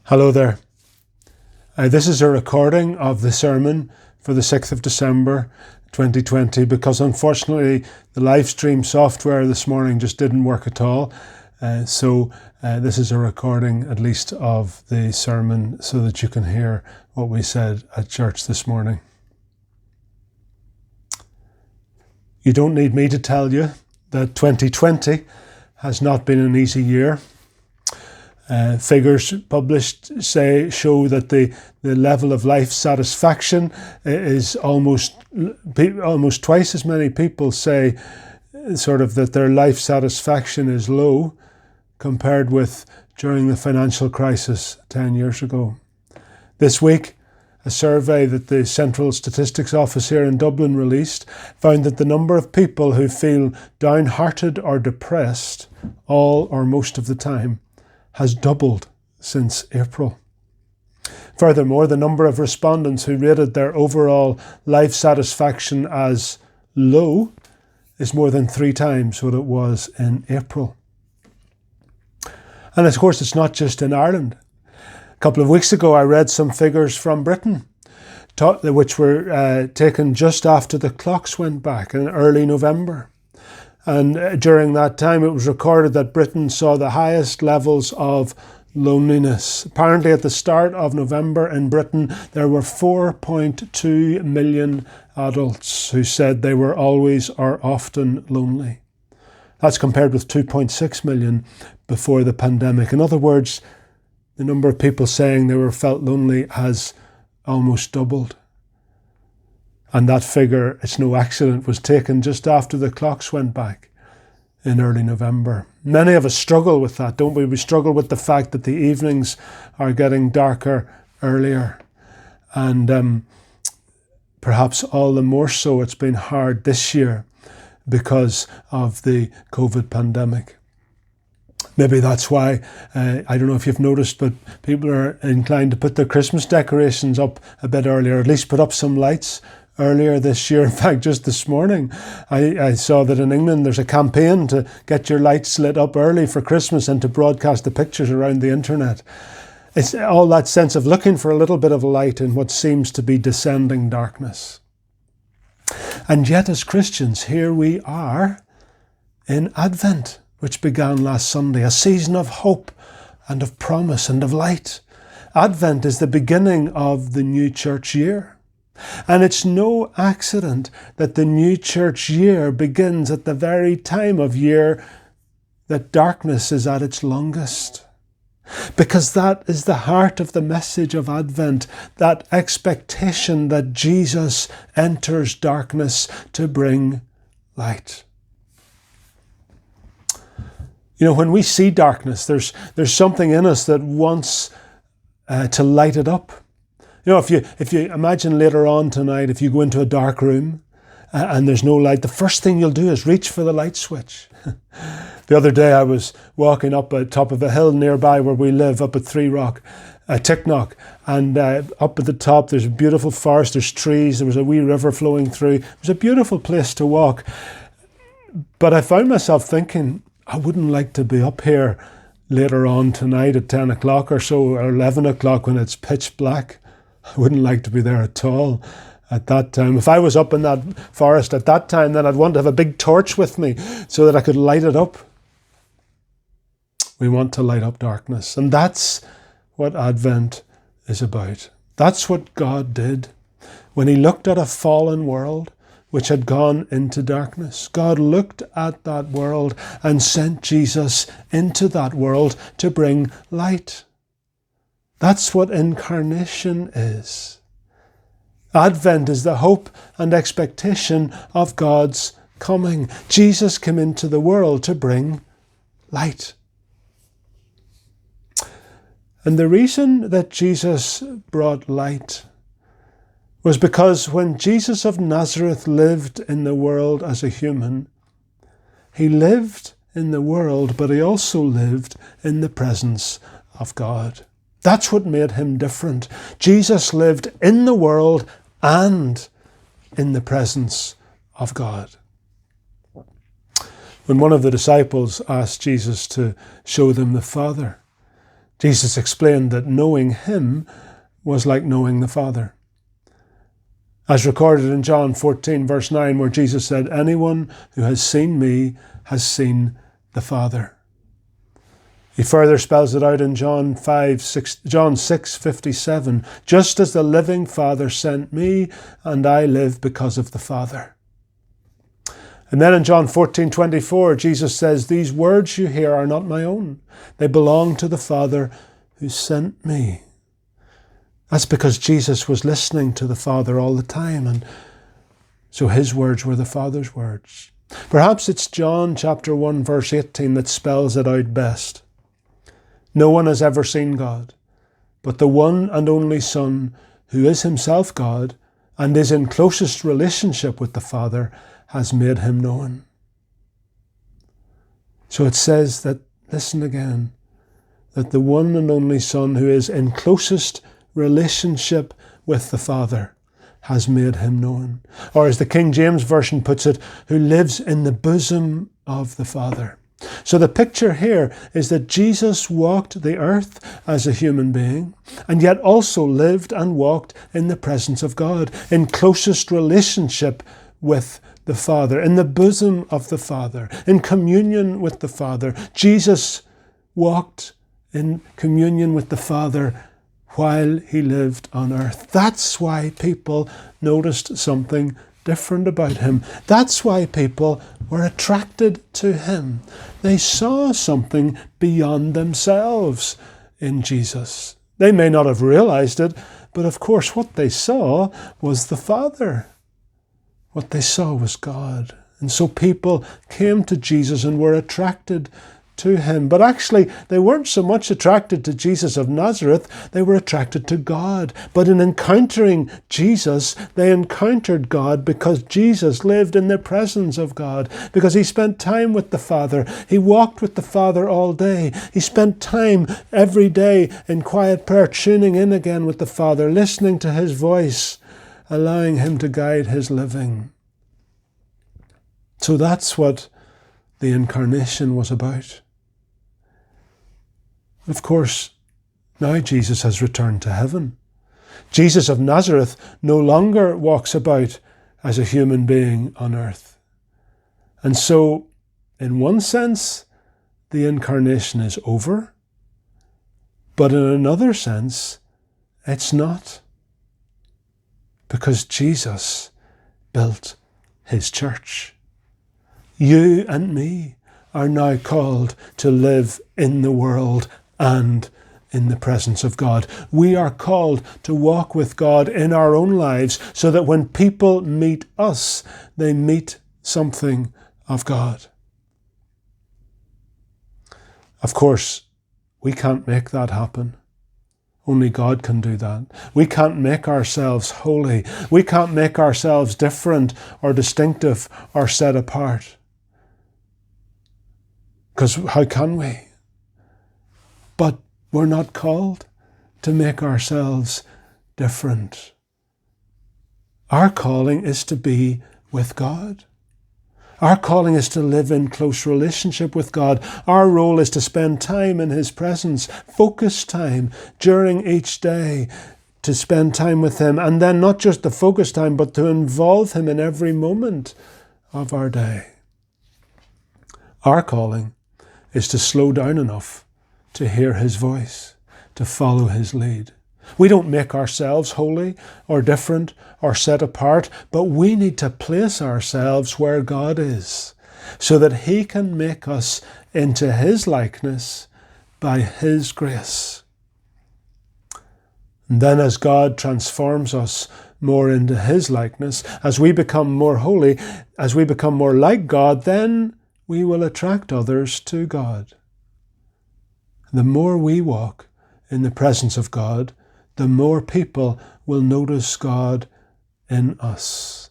Hello there. This is a recording of the sermon for the 6th of December 2020 because unfortunately the live stream software this morning just didn't work at all. So this is a recording at least of the sermon so that you can hear what we said at church this morning. You don't need me to tell you that 2020 has not been an easy year. Figures published show that the level of life satisfaction is almost twice as many people say that their life satisfaction is low compared with during the financial crisis 10 years ago. This week, a survey that the Central Statistics Office here in Dublin released found that the number of people who feel downhearted or depressed all or most of the time has doubled since April. Furthermore, the number of respondents who rated their overall life satisfaction as low is more than 3 times what it was in April. And of course, it's not just in Ireland. A couple of weeks ago, I read some figures from Britain, which were taken just after the clocks went back in early November. And during that time, it was recorded that Britain saw the highest levels of loneliness. Apparently, at the start of November in Britain, there were 4.2 million adults who said they were always or often lonely. That's compared with 2.6 million before the pandemic. In other words, the number of people saying they were felt lonely has almost doubled. And that figure, it's no accident, was taken just after the clocks went back in early November. Many of us struggle with that, don't we? We struggle with the fact that the evenings are getting darker earlier. And perhaps all the more so it's been hard this year because of the COVID pandemic. Maybe that's why, I don't know if you've noticed, but people are inclined to put their Christmas decorations up a bit earlier, at least put up some lights earlier this year. In fact, just this morning, I saw that in England there's a campaign to get your lights lit up early for Christmas and to broadcast the pictures around the internet. It's all that sense of looking for a little bit of light in what seems to be descending darkness. And yet as Christians, here we are in Advent, which began last Sunday, a season of hope and of promise and of light. Advent is the beginning of the new church year. And it's no accident that the new church year begins at the very time of year that darkness is at its longest. Because that is the heart of the message of Advent, that expectation that Jesus enters darkness to bring light. You know, when we see darkness, there's something in us that wants to light it up. You know, if you imagine later on tonight, if you go into a dark room and there's no light, the first thing you'll do is reach for the light switch. The other day I was walking up at top of a hill nearby where we live, up at Ticknock, and up at the top there's a beautiful forest, there's trees, there was a wee river flowing through. It was a beautiful place to walk. But I found myself thinking, I wouldn't like to be up here later on tonight at 10 o'clock or so, or 11 o'clock when it's pitch black. I wouldn't like to be there at all at that time. If I was up in that forest at that time, then I'd want to have a big torch with me so that I could light it up. We want to light up darkness. And that's what Advent is about. That's what God did when he looked at a fallen world which had gone into darkness. God looked at that world and sent Jesus into that world to bring light. That's what incarnation is. Advent is the hope and expectation of God's coming. Jesus came into the world to bring light. And the reason that Jesus brought light was because when Jesus of Nazareth lived in the world as a human, he lived in the world, but he also lived in the presence of God. That's what made him different. Jesus lived in the world and in the presence of God. When one of the disciples asked Jesus to show them the Father, Jesus explained that knowing him was like knowing the Father. As recorded in John 14, verse 9, where Jesus said, "Anyone who has seen me has seen the Father." He further spells it out in John 6:57, "Just as the living Father sent me, and I live because of the Father." And then in John 14:24, Jesus says, "These words you hear are not my own. They belong to the Father who sent me." That's because Jesus was listening to the Father all the time, and so his words were the Father's words. Perhaps it's John chapter 1, verse 18 that spells it out best. "No one has ever seen God, but the one and only Son, who is himself God and is in closest relationship with the Father, has made him known." So it says that, listen again, that the one and only Son, who is in closest relationship with the Father, has made him known. Or as the King James Version puts it, who lives in the bosom of the Father. So the picture here is that Jesus walked the earth as a human being, and yet also lived and walked in the presence of God, in closest relationship with the Father, in the bosom of the Father, in communion with the Father. Jesus walked in communion with the Father while he lived on earth. That's why people noticed something different about him. That's why people were attracted to him. They saw something beyond themselves in Jesus. They may not have realized it, but of course what they saw was the Father. What they saw was God. And so people came to Jesus and were attracted to him. But actually, they weren't so much attracted to Jesus of Nazareth, they were attracted to God. But in encountering Jesus, they encountered God because Jesus lived in the presence of God, because he spent time with the Father. He walked with the Father all day. He spent time every day in quiet prayer, tuning in again with the Father, listening to his voice, allowing him to guide his living. So that's what the incarnation was about. Of course, now Jesus has returned to heaven. Jesus of Nazareth no longer walks about as a human being on earth. And so, in one sense, the incarnation is over, but in another sense, it's not. Because Jesus built his church. You and me are now called to live in the world and in the presence of God. We are called to walk with God in our own lives so that when people meet us, they meet something of God. Of course, we can't make that happen. Only God can do that. We can't make ourselves holy. We can't make ourselves different or distinctive or set apart. Because how can we? But we're not called to make ourselves different. Our calling is to be with God. Our calling is to live in close relationship with God. Our role is to spend time in his presence, focused time during each day, to spend time with him. And then not just the focus time, but to involve him in every moment of our day. Our calling is to slow down enough to hear his voice, to follow his lead. We don't make ourselves holy or different or set apart, but we need to place ourselves where God is so that he can make us into his likeness by his grace. And then as God transforms us more into his likeness, as we become more holy, as we become more like God, then we will attract others to God. The more we walk in the presence of God, the more people will notice God in us.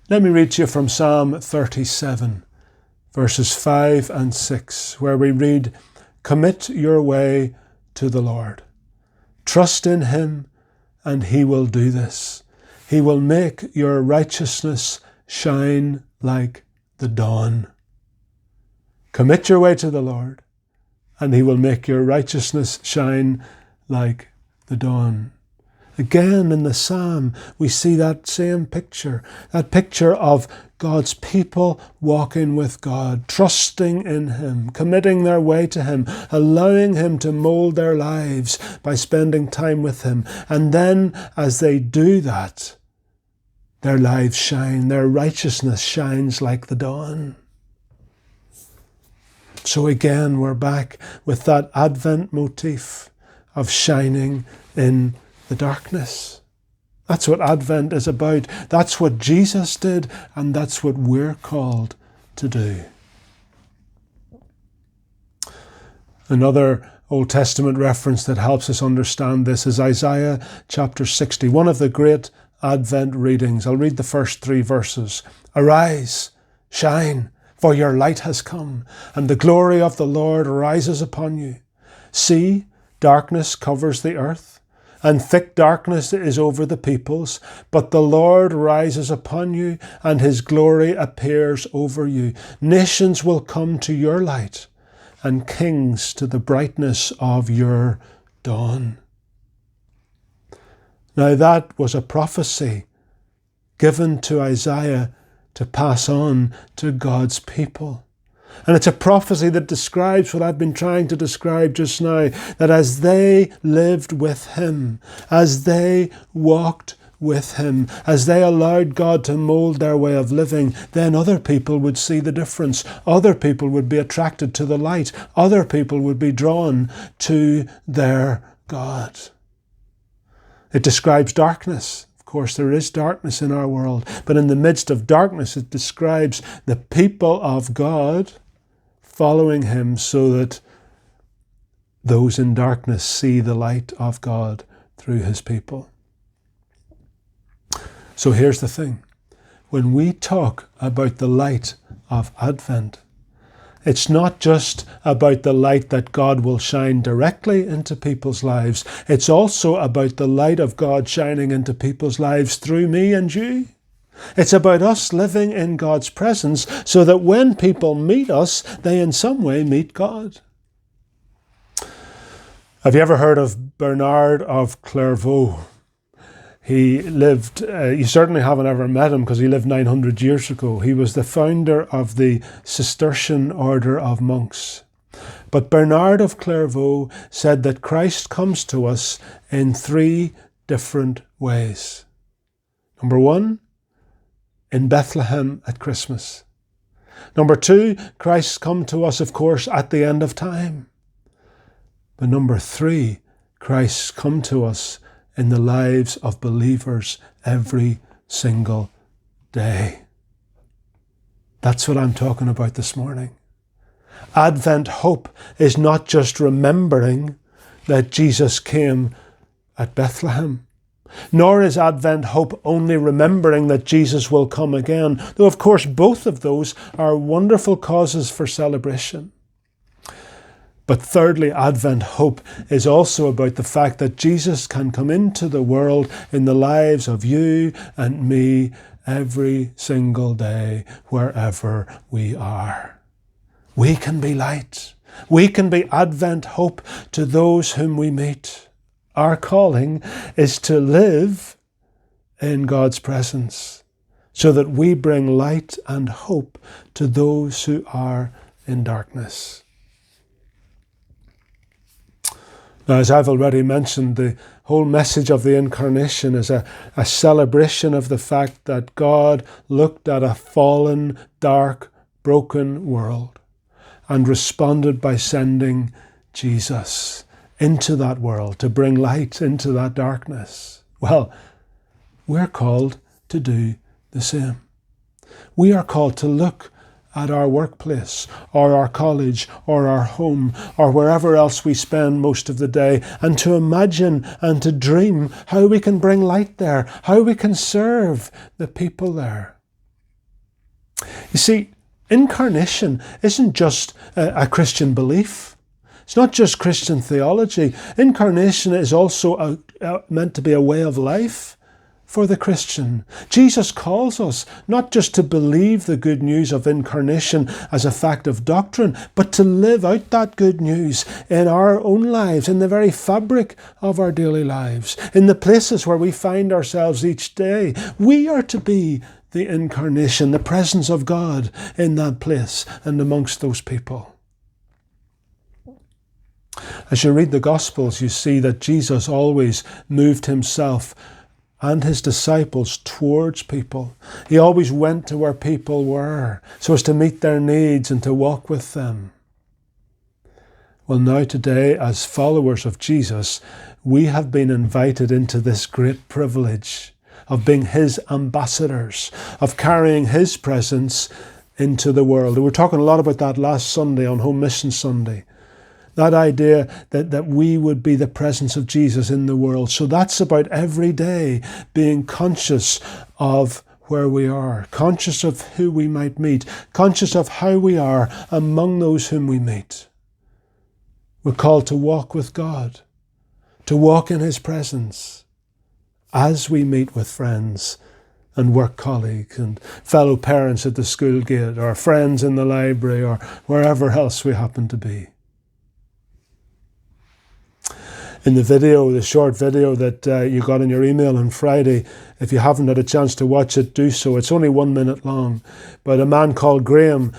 Let me read to you from Psalm 37, verses 5 and 6, where we read, "Commit your way to the Lord. Trust in him, and he will do this. He will make your righteousness shine like the dawn." Commit your way to the Lord, and he will make your righteousness shine like the dawn. Again in the psalm, we see that same picture, that picture of God's people walking with God, trusting in him, committing their way to him, allowing him to mold their lives by spending time with him. And then as they do that, their lives shine, their righteousness shines like the dawn. So again, we're back with that Advent motif of shining in the darkness. That's what Advent is about. That's what Jesus did, and that's what we're called to do. Another Old Testament reference that helps us understand this is Isaiah chapter 60, one of the great Advent readings. I'll read the first 3 verses. Arise, shine, for your light has come, and the glory of the Lord rises upon you. See, darkness covers the earth, and thick darkness is over the peoples, but the Lord rises upon you, and his glory appears over you. Nations will come to your light, and kings to the brightness of your dawn. Now that was a prophecy given to Isaiah to pass on to God's people. And it's a prophecy that describes what I've been trying to describe just now, that as they lived with him, as they walked with him, as they allowed God to mold their way of living, then other people would see the difference. Other people would be attracted to the light. Other people would be drawn to their God. It describes darkness. Of course, there is darkness in our world, but in the midst of darkness, it describes the people of God following him so that those in darkness see the light of God through his people. So here's the thing. When we talk about the light of Advent, it's not just about the light that God will shine directly into people's lives. It's also about the light of God shining into people's lives through me and you. It's about us living in God's presence so that when people meet us, they in some way meet God. Have you ever heard of Bernard of Clairvaux? He lived, you certainly haven't ever met him because he lived 900 years ago. He was the founder of the Cistercian order of monks. But Bernard of Clairvaux said that Christ comes to us in 3 different ways. Number 1, in Bethlehem at Christmas. Number 2, Christ come to us, of course, at the end of time. But number 3, Christ come to us in the lives of believers every single day. That's what I'm talking about this morning. Advent hope is not just remembering that Jesus came at Bethlehem. Nor is Advent hope only remembering that Jesus will come again, though of course both of those are wonderful causes for celebration. But thirdly, Advent hope is also about the fact that Jesus can come into the world in the lives of you and me every single day, wherever we are. We can be light. We can be Advent hope to those whom we meet. Our calling is to live in God's presence so that we bring light and hope to those who are in darkness. Now, as I've already mentioned, the whole message of the Incarnation is a celebration of the fact that God looked at a fallen, dark, broken world and responded by sending Jesus into that world to bring light into that darkness. Well, we're called to do the same. We are called to look at our workplace or our college or our home or wherever else we spend most of the day and to imagine and to dream how we can bring light there, how we can serve the people there. You see, incarnation isn't just a Christian belief. It's not just Christian theology. Incarnation is also meant to be a way of life for the Christian. Jesus calls us not just to believe the good news of incarnation as a fact of doctrine, but to live out that good news in our own lives, in the very fabric of our daily lives, in the places where we find ourselves each day. We are to be the incarnation, the presence of God in that place and amongst those people. As you read the Gospels, you see that Jesus always moved himself and his disciples towards people. He always went to where people were so as to meet their needs and to walk with them. Well, now today, as followers of Jesus, we have been invited into this great privilege of being his ambassadors, of carrying his presence into the world. We were talking a lot about that last Sunday on Home Mission Sunday. That idea that we would be the presence of Jesus in the world. So that's about every day being conscious of where we are, conscious of who we might meet, conscious of how we are among those whom we meet. We're called to walk with God, to walk in his presence as we meet with friends and work colleagues and fellow parents at the school gate or friends in the library or wherever else we happen to be. In the video, the short video that you got in your email on Friday, if you haven't had a chance to watch it, do so. It's only 1 minute long. But a man called Graham,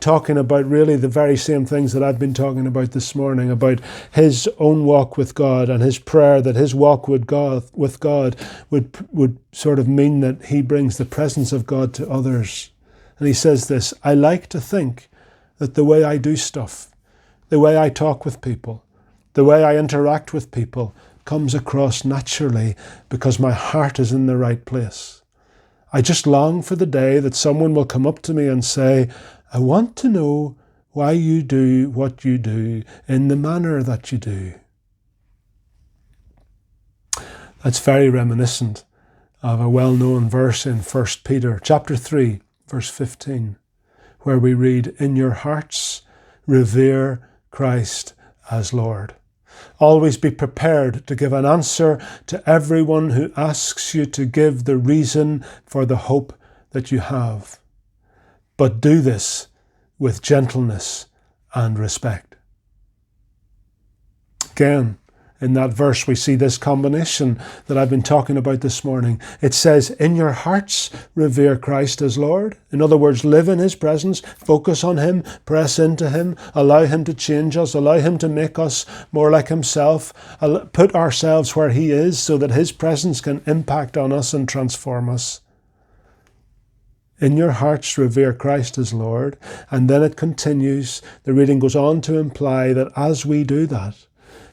talking about really the very same things that I've been talking about this morning, about his own walk with God and his prayer that his walk with God would sort of mean that he brings the presence of God to others. And he says this: I like to think that the way I do stuff, the way I talk with people, the way I interact with people comes across naturally because my heart is in the right place. I just long for the day that someone will come up to me and say, I want to know why you do what you do in the manner that you do. That's very reminiscent of a well-known verse in 1 Peter chapter 3, verse 15, where we read, in your hearts, revere Christ as Lord. Always be prepared to give an answer to everyone who asks you to give the reason for the hope that you have. But do this with gentleness and respect. Again, in that verse, we see this combination that I've been talking about this morning. It says, in your hearts, revere Christ as Lord. In other words, live in his presence, focus on him, press into him, allow him to change us, allow him to make us more like himself, put ourselves where he is so that his presence can impact on us and transform us. In your hearts, revere Christ as Lord. And then it continues, the reading goes on to imply that as we do that,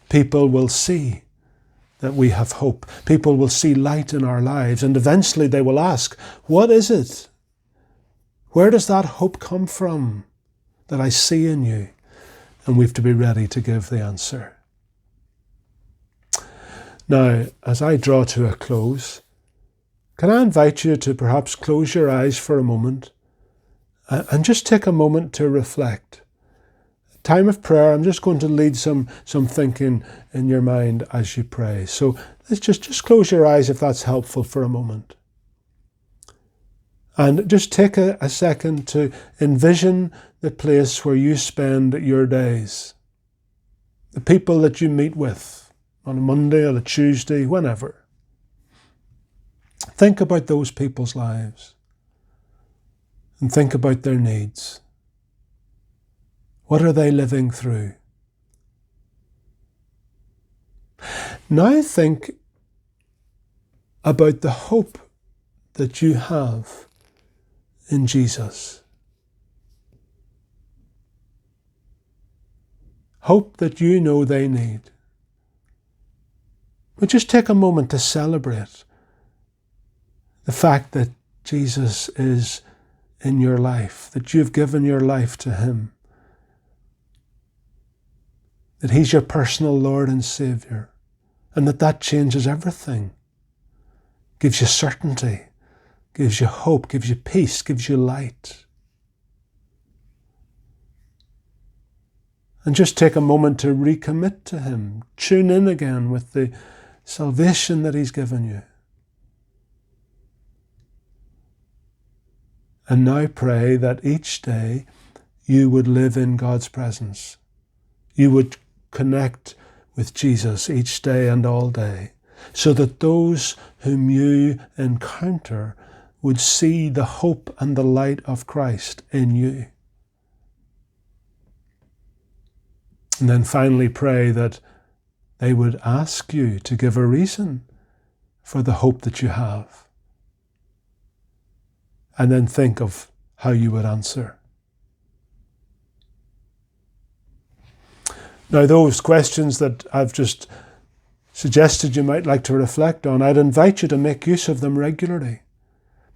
people will see that we have hope. People will see light in our lives. And eventually they will ask, what is it? Where does that hope come from that I see in you? And we have to be ready to give the answer. Now, as I draw to a close, can I invite you to perhaps close your eyes for a moment and just take a moment to reflect. Time of prayer, I'm just going to lead some thinking in your mind as you pray. So let's just close your eyes if that's helpful for a moment. And just take a second to envision the place where you spend your days. The people that you meet with on a Monday or a Tuesday, whenever. Think about those people's lives. And think about their needs. What are they living through? Now think about the hope that you have in Jesus. Hope that you know they need. But just take a moment to celebrate the fact that Jesus is in your life, that you've given your life to him. That he's your personal Lord and Saviour, and that changes everything. Gives you certainty, gives you hope, gives you peace, gives you light. And just take a moment to recommit to him. Tune in again with the salvation that he's given you. And now pray that each day you would live in God's presence. You would connect with Jesus each day and all day, so that those whom you encounter would see the hope and the light of Christ in you. And then finally pray that they would ask you to give a reason for the hope that you have. And then think of how you would answer. Now, those questions that I've just suggested you might like to reflect on, I'd invite you to make use of them regularly.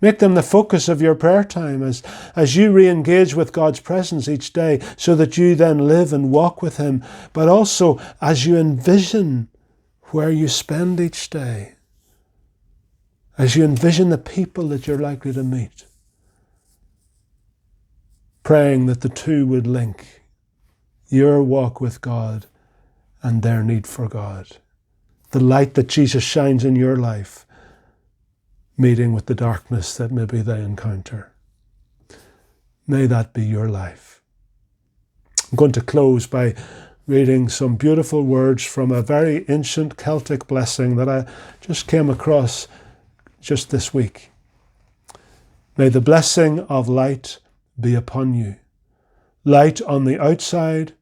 Make them the focus of your prayer time as you re-engage with God's presence each day, so that you then live and walk with Him, but also as you envision where you spend each day, as you envision the people that you're likely to meet, praying that the two would link, your walk with God and their need for God. The light that Jesus shines in your life, meeting with the darkness that maybe they encounter. May that be your life. I'm going to close by reading some beautiful words from a very ancient Celtic blessing that I just came across just this week. May the blessing of light be upon you, light on the outside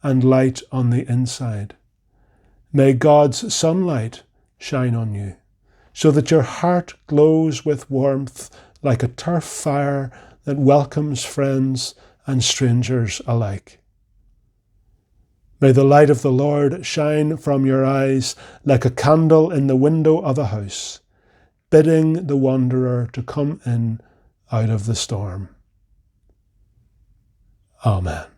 and light on the inside. May God's sunlight shine on you, so that your heart glows with warmth like a turf fire that welcomes friends and strangers alike. May the light of the Lord shine from your eyes like a candle in the window of a house, bidding the wanderer to come in out of the storm. Amen.